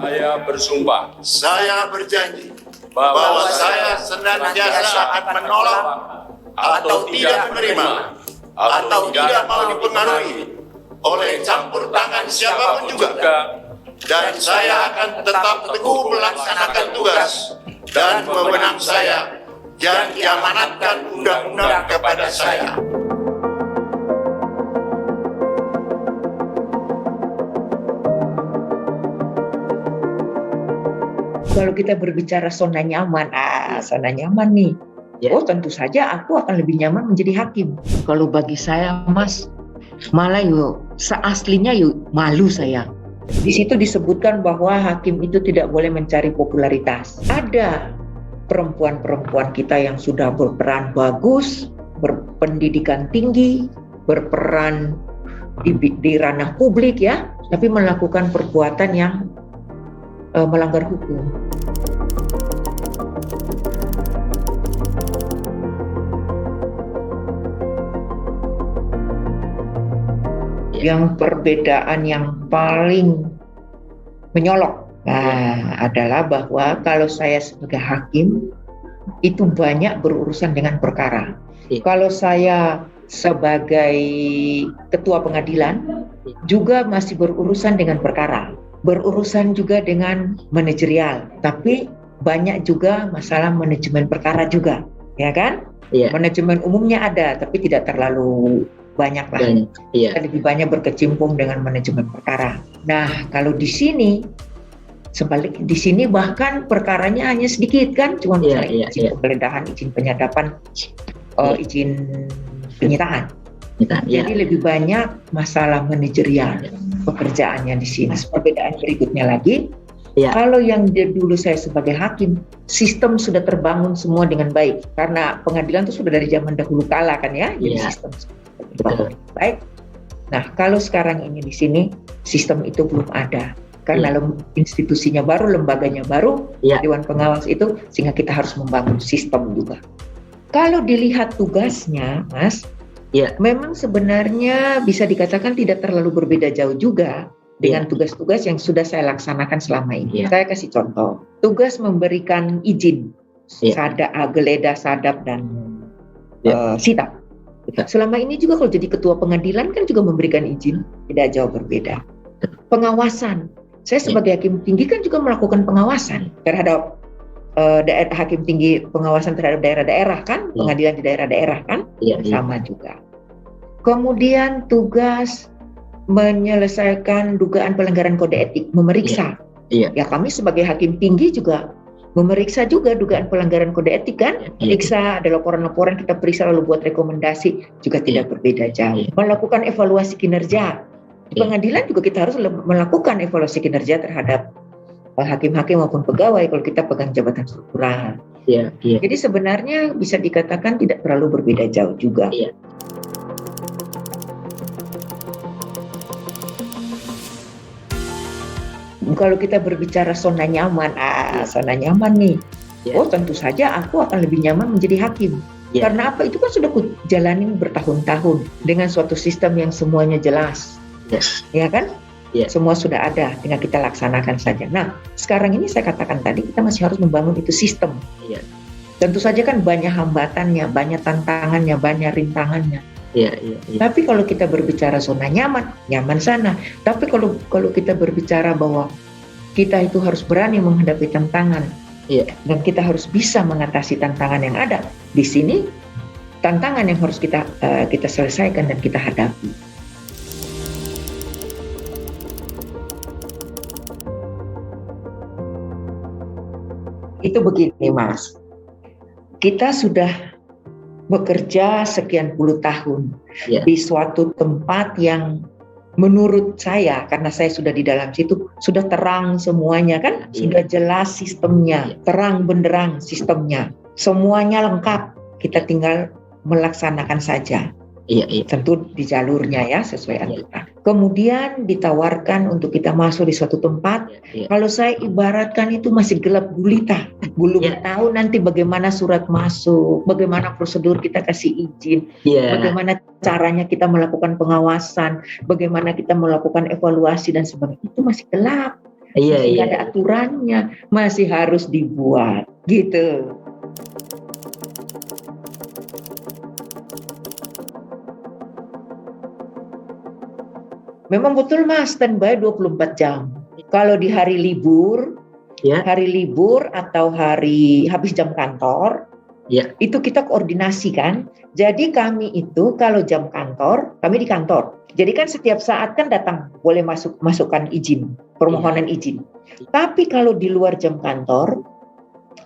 Saya bersumpah Saya berjanji bahwa saya senantiasa akan menolak atau tidak menerima atau tidak mau dipengaruhi oleh campur tangan siapapun juga, dan saya akan tetap teguh melaksanakan tugas dan wewenang saya yang diamanatkan undang-undang kepada saya. Kalau kita berbicara zona nyaman, zona nyaman nih. Ya. Oh, tentu saja aku akan lebih nyaman menjadi hakim. Kalau bagi saya, Mas, malah yuk seaslinya yuk malu saya. Di situ disebutkan bahwa hakim itu tidak boleh mencari popularitas. Ada perempuan-perempuan kita yang sudah berperan bagus, berpendidikan tinggi, berperan di ranah publik ya, tapi melakukan perbuatan yang melanggar hukum. Yang perbedaan yang paling menyolok adalah bahwa kalau saya sebagai hakim itu banyak berurusan dengan perkara. Kalau saya sebagai ketua pengadilan juga masih berurusan dengan perkara, berurusan juga dengan manajerial, tapi banyak juga masalah manajemen perkara juga, ya kan? Iya. Manajemen umumnya ada, tapi tidak terlalu banyak lah. Iya. Kita lebih banyak berkecimpung dengan manajemen perkara. Nah, kalau di sini sebalik, di sini bahkan perkaranya hanya sedikit kan, cuma misalnya izin penggeledahan, izin penyadapan, izin penyitaan. Jadi lebih banyak masalah manajerial pekerjaannya di sini. Perbedaan berikutnya lagi, kalau yang dulu saya sebagai hakim, sistem sudah terbangun semua dengan baik karena pengadilan itu sudah dari zaman dahulu kala kan ya, jadi sistem terbangun baik. Nah, kalau sekarang ini di sini sistem itu belum ada karena institusinya baru, lembaganya baru, Dewan Pengawas itu, sehingga kita harus membangun sistem juga. Kalau dilihat tugasnya, Mas, memang sebenarnya bisa dikatakan tidak terlalu berbeda jauh juga dengan tugas-tugas yang sudah saya laksanakan selama ini. Saya kasih contoh, tugas memberikan izin geledah, sadap, dan sitap. Selama ini juga kalau jadi ketua pengadilan kan juga memberikan izin, tidak jauh berbeda. Pengawasan, saya sebagai hakim tinggi kan juga melakukan pengawasan terhadap hakim tinggi, pengawasan terhadap daerah-daerah kan, pengadilan di daerah-daerah kan, sama juga. Kemudian tugas menyelesaikan dugaan pelanggaran kode etik, memeriksa. Ya kami sebagai hakim tinggi juga memeriksa juga dugaan pelanggaran kode etik kan, periksa ada laporan-laporan, kita periksa lalu buat rekomendasi, juga tidak berbeda jauh. Melakukan evaluasi kinerja di pengadilan juga kita harus melakukan evaluasi kinerja terhadap hakim-hakim maupun pegawai kalau kita pegang jabatan struktural. Jadi sebenarnya bisa dikatakan tidak terlalu berbeda jauh juga. Kalau kita berbicara zona nyaman, zona nyaman nih. Oh, tentu saja aku akan lebih nyaman menjadi hakim. Karena apa? Itu kan sudah aku jalanin bertahun-tahun dengan suatu sistem yang semuanya jelas. Ya kan? Semua sudah ada, tinggal kita laksanakan saja. Nah, sekarang ini saya katakan tadi kita masih harus membangun itu sistem. Tentu saja kan banyak hambatannya, banyak tantangannya, banyak rintangannya. Tapi kalau kita berbicara zona nyaman, nyaman sana. Tapi kalau kita berbicara bahwa kita itu harus berani menghadapi tantangan, dan kita harus bisa mengatasi tantangan yang ada di sini, tantangan yang harus kita selesaikan dan kita hadapi. Itu begini, Mas. Kita sudah bekerja sekian puluh tahun di suatu tempat yang menurut saya, karena saya sudah di dalam situ, sudah terang semuanya kan, sudah jelas sistemnya, terang benderang sistemnya, semuanya lengkap, kita tinggal melaksanakan saja. Tentu di jalurnya ya, sesuai aturan. Kemudian ditawarkan untuk kita masuk di suatu tempat. Kalau saya ibaratkan itu masih gelap gulita, belum tahu nanti bagaimana surat masuk, bagaimana prosedur kita kasih izin, bagaimana caranya kita melakukan pengawasan, bagaimana kita melakukan evaluasi dan sebagainya. Itu masih gelap. Iya, masih iya. nggak ada aturannya, masih harus dibuat gitu. Memang betul Mas, standby 24 jam. Kalau di hari libur, Ya, atau hari habis jam kantor, ya. itu kita koordinasi kan. Jadi kami itu kalau jam kantor, kami di kantor. Jadi kan setiap saat kan datang, boleh masukkan izin, permohonan izin. Tapi kalau di luar jam kantor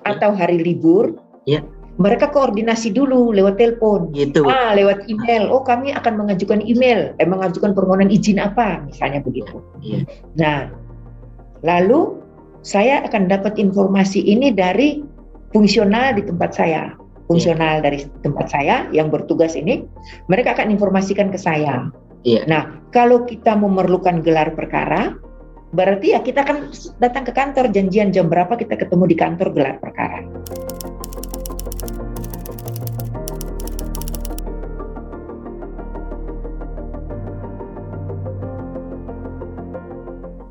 atau hari libur, Ya. mereka koordinasi dulu lewat telepon, Gitu. lewat email. Oh, kami akan mengajukan mengajukan permohonan izin apa, misalnya begitu. Iya. Nah, lalu saya akan dapat informasi ini dari fungsional di tempat saya. Fungsional dari tempat saya yang bertugas ini, mereka akan informasikan ke saya. Iya. Nah, kalau kita memerlukan gelar perkara, berarti ya kita akan datang ke kantor, janjian jam berapa kita ketemu di kantor gelar perkara.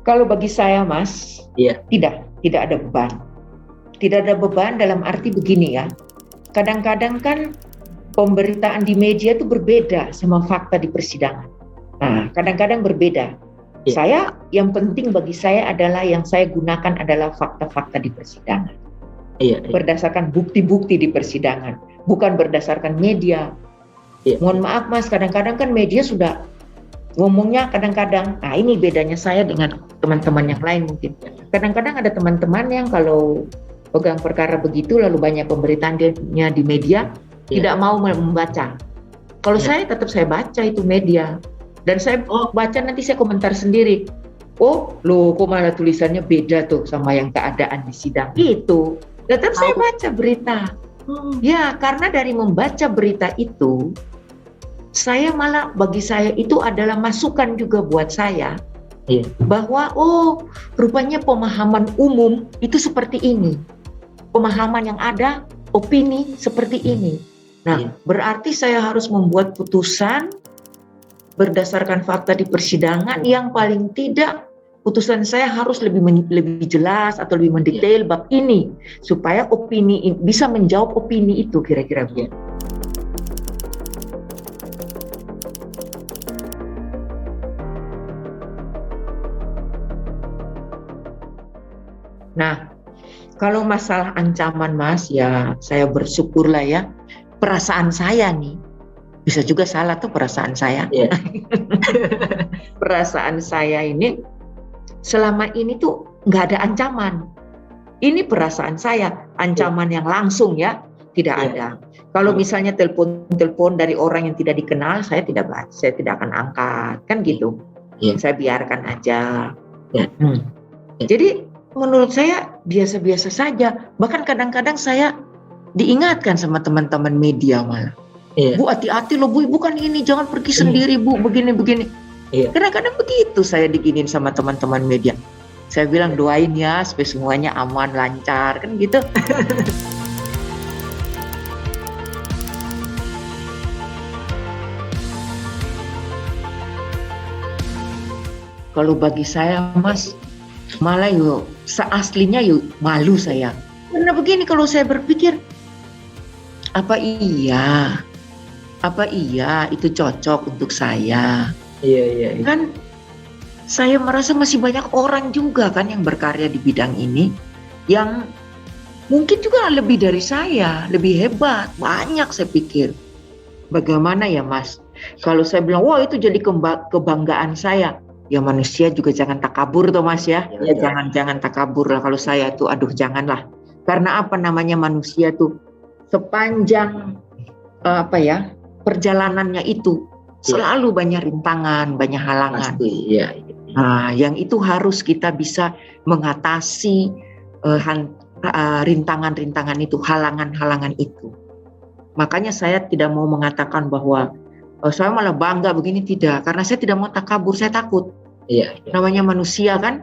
Kalau bagi saya, Mas, Iya. tidak ada beban. Tidak ada beban dalam arti begini ya. Kadang-kadang kan pemberitaan di media itu berbeda sama fakta di persidangan. Nah, kadang-kadang berbeda. Iya. Saya, yang penting bagi saya adalah yang saya gunakan adalah fakta-fakta di persidangan. Iya. Berdasarkan bukti-bukti di persidangan, bukan berdasarkan media. Iya. Mohon maaf Mas, kadang-kadang kan media sudah ngomongnya kadang-kadang, nah ini bedanya saya dengan teman-teman yang lain mungkin. Kadang-kadang ada teman-teman yang kalau pegang perkara begitu lalu banyak pemberitaannya di media, tidak mau membaca. Kalau saya tetap saya baca itu media. Dan saya baca nanti saya komentar sendiri. Oh, loh kok malah tulisannya beda tuh sama yang keadaan di sidang. Itu. Tetap saya baca berita. Ya, karena dari membaca berita itu, bagi saya itu adalah masukan juga buat saya. Iya. Bahwa rupanya pemahaman umum itu seperti ini. Pemahaman yang ada, opini seperti ini. Nah, berarti saya harus membuat putusan berdasarkan fakta di persidangan yang paling tidak putusan saya harus lebih jelas atau lebih mendetail bab ini supaya opini bisa menjawab opini itu kira-kira begitu. Nah, kalau masalah ancaman Mas, ya saya bersyukurlah ya, perasaan saya nih, bisa juga salah tuh perasaan saya. Yeah. Perasaan saya ini, selama ini tuh nggak ada ancaman. Ini perasaan saya, ancaman yang langsung ya, tidak ada. Kalau misalnya telepon dari orang yang tidak dikenal, saya tidak akan angkat, kan gitu. Saya biarkan aja. Jadi menurut saya biasa-biasa saja. Bahkan kadang-kadang saya diingatkan sama teman-teman media malah. Bu, hati-hati loh Bu, bukan ini, jangan pergi sendiri Bu, begini-begini. Kadang-kadang begitu saya diginin sama teman-teman media. Saya bilang doain ya supaya semuanya aman, lancar, kan gitu. Kalau bagi saya Mas, malah seaslinya malu saya. Karena begini, kalau saya berpikir, apa iya itu cocok untuk saya? Iya. Kan saya merasa masih banyak orang juga kan yang berkarya di bidang ini yang mungkin juga lebih dari saya, lebih hebat, banyak saya pikir. Bagaimana ya Mas? Kalau saya bilang, wah itu jadi kebanggaan saya. Ya manusia juga jangan takabur toh Mas ya. Ya jangan takabur lah kalau saya tuh, aduh janganlah. Karena apa namanya manusia tuh sepanjang perjalanannya itu selalu banyak rintangan, banyak halangan. Pasti, ya. Nah, yang itu harus kita bisa mengatasi rintangan-rintangan itu, halangan-halangan itu. Makanya saya tidak mau mengatakan bahwa saya malah bangga begini, tidak. Karena saya tidak mau takabur, saya takut. Iya. Namanya manusia kan,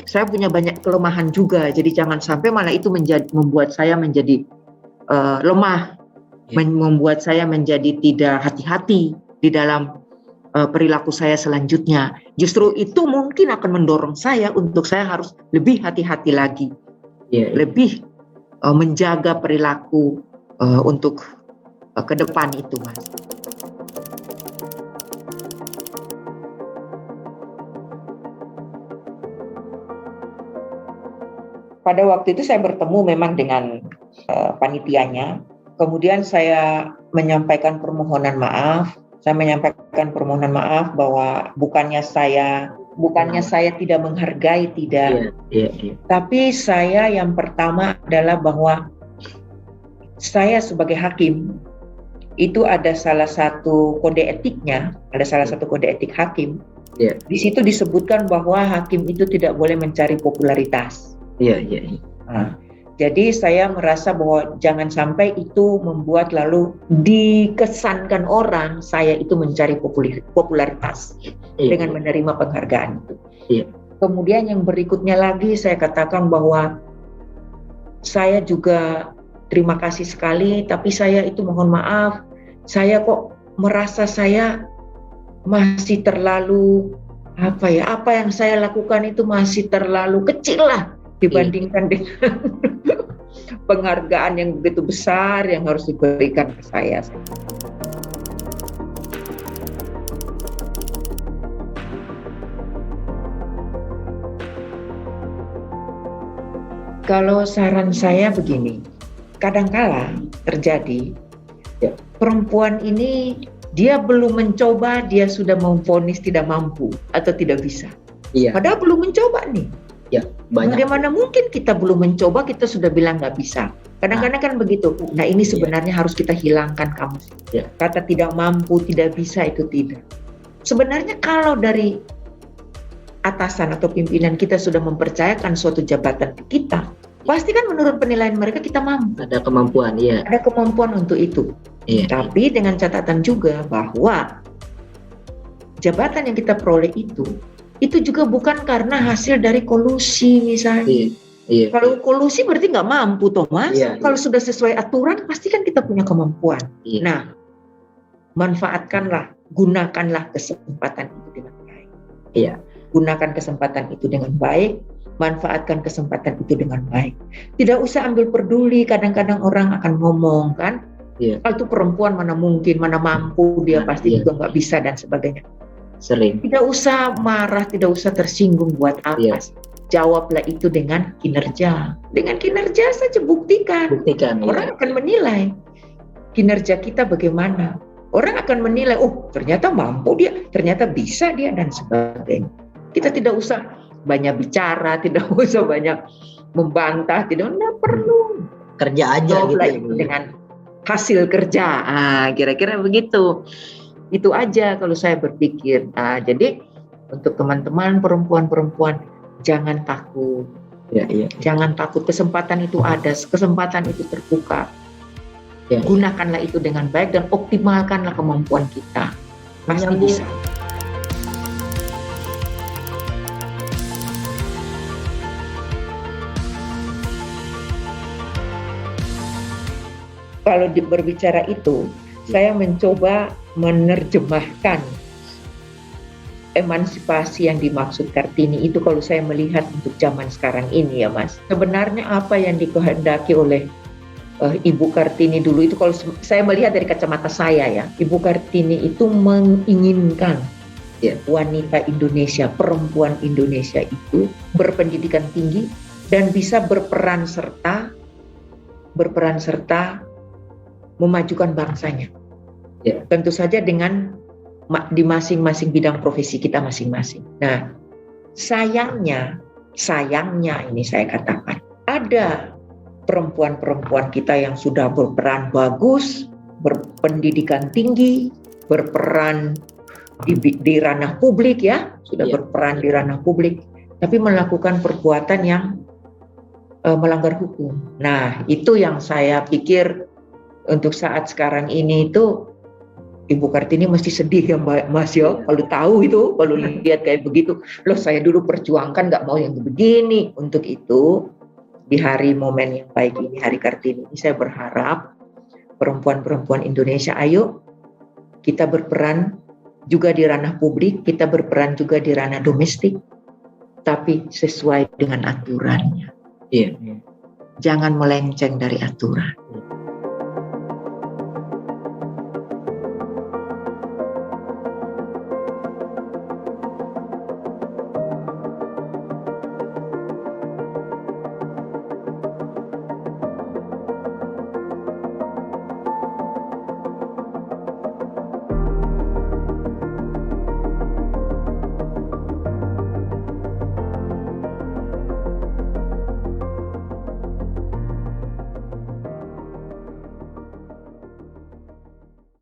saya punya banyak kelemahan juga. Jadi jangan sampai malah itu membuat saya menjadi lemah, membuat saya menjadi tidak hati-hati di dalam perilaku saya selanjutnya. Justru itu mungkin akan mendorong saya untuk saya harus lebih hati-hati lagi, lebih menjaga perilaku untuk ke depan itu, Mas. Pada waktu itu saya bertemu memang dengan panitianya. Kemudian saya menyampaikan permohonan maaf. Saya menyampaikan permohonan maaf bahwa bukannya saya tidak menghargai, tidak. Tapi saya yang pertama adalah bahwa saya sebagai hakim itu ada salah satu kode etiknya, ada salah satu kode etik hakim. Di situ disebutkan bahwa hakim itu tidak boleh mencari popularitas. Nah, jadi saya merasa bahwa jangan sampai itu membuat lalu dikesankan orang saya itu mencari popularitas dengan menerima penghargaan itu. Kemudian yang berikutnya lagi saya katakan bahwa saya juga terima kasih sekali, tapi saya itu mohon maaf, saya kok merasa saya masih terlalu apa yang saya lakukan itu masih terlalu kecil lah dibandingkan dengan penghargaan yang begitu besar yang harus diberikan ke saya. Kalau saran saya begini, kadangkala terjadi perempuan ini dia belum mencoba, dia sudah memvonis tidak mampu atau tidak bisa. Padahal belum mencoba nih. Bagaimana mungkin kita belum mencoba, kita sudah bilang nggak bisa. Kadang-kadang kan begitu. Nah ini sebenarnya harus kita hilangkan kamu. Kata tidak mampu, tidak bisa itu tidak. Sebenarnya kalau dari atasan atau pimpinan kita sudah mempercayakan suatu jabatan ke kita, pasti kan menurut penilaian mereka kita mampu. Ada kemampuan, Ada kemampuan untuk itu. Tapi dengan catatan juga bahwa jabatan yang kita peroleh itu juga bukan karena hasil dari kolusi misalnya. Kalau kolusi berarti nggak mampu, Thomas. Kalau sudah sesuai aturan, pasti kan kita punya kemampuan. Nah, manfaatkanlah, gunakanlah kesempatan itu dengan baik. Gunakan kesempatan itu dengan baik, manfaatkan kesempatan itu dengan baik. Tidak usah ambil peduli, kadang-kadang orang akan ngomong kan, itu perempuan mana mungkin, mana mampu, dia pasti juga nggak bisa dan sebagainya. Sering. Tidak usah marah, tidak usah tersinggung buat apa. Jawablah itu dengan kinerja. Dengan kinerja saja buktikan. Orang akan menilai kinerja kita bagaimana. Orang akan menilai, oh ternyata mampu dia, ternyata bisa dia dan sebagainya. Kita tidak usah banyak bicara, tidak usah banyak membantah, tidak perlu. Kerja aja Jawablah gitu. Itu dengan hasil kerja. Kira-kira begitu. Itu aja kalau saya berpikir. Jadi untuk teman-teman perempuan-perempuan jangan takut. Jangan takut, kesempatan itu ada, kesempatan itu terbuka. Gunakanlah itu dengan baik dan optimalkanlah kemampuan kita. Pasti bisa. Kalau berbicara itu, saya mencoba menerjemahkan emansipasi yang dimaksud Kartini itu kalau saya melihat untuk zaman sekarang ini ya Mas. Sebenarnya apa yang dikehendaki oleh Ibu Kartini dulu itu kalau saya melihat dari kacamata saya ya, Ibu Kartini itu menginginkan wanita Indonesia, perempuan Indonesia itu berpendidikan tinggi dan bisa berperan serta memajukan bangsanya. Tentu saja dengan di masing-masing bidang profesi kita masing-masing. Nah, sayangnya ini saya katakan, ada perempuan-perempuan kita yang sudah berperan bagus, berpendidikan tinggi, berperan di ranah publik ya, sudah berperan di ranah publik, tapi melakukan perbuatan yang melanggar hukum. Nah, itu yang saya pikir untuk saat sekarang ini itu Ibu Kartini mesti sedih ya Mas ya, kalau tahu itu, kalau lihat kayak begitu. Loh saya dulu perjuangkan nggak mau yang begini. Untuk itu di hari momen yang baik ini, Hari Kartini ini, saya berharap perempuan-perempuan Indonesia, ayo kita berperan juga di ranah publik, kita berperan juga di ranah domestik, tapi sesuai dengan aturannya. Iya. Jangan melenceng dari aturan.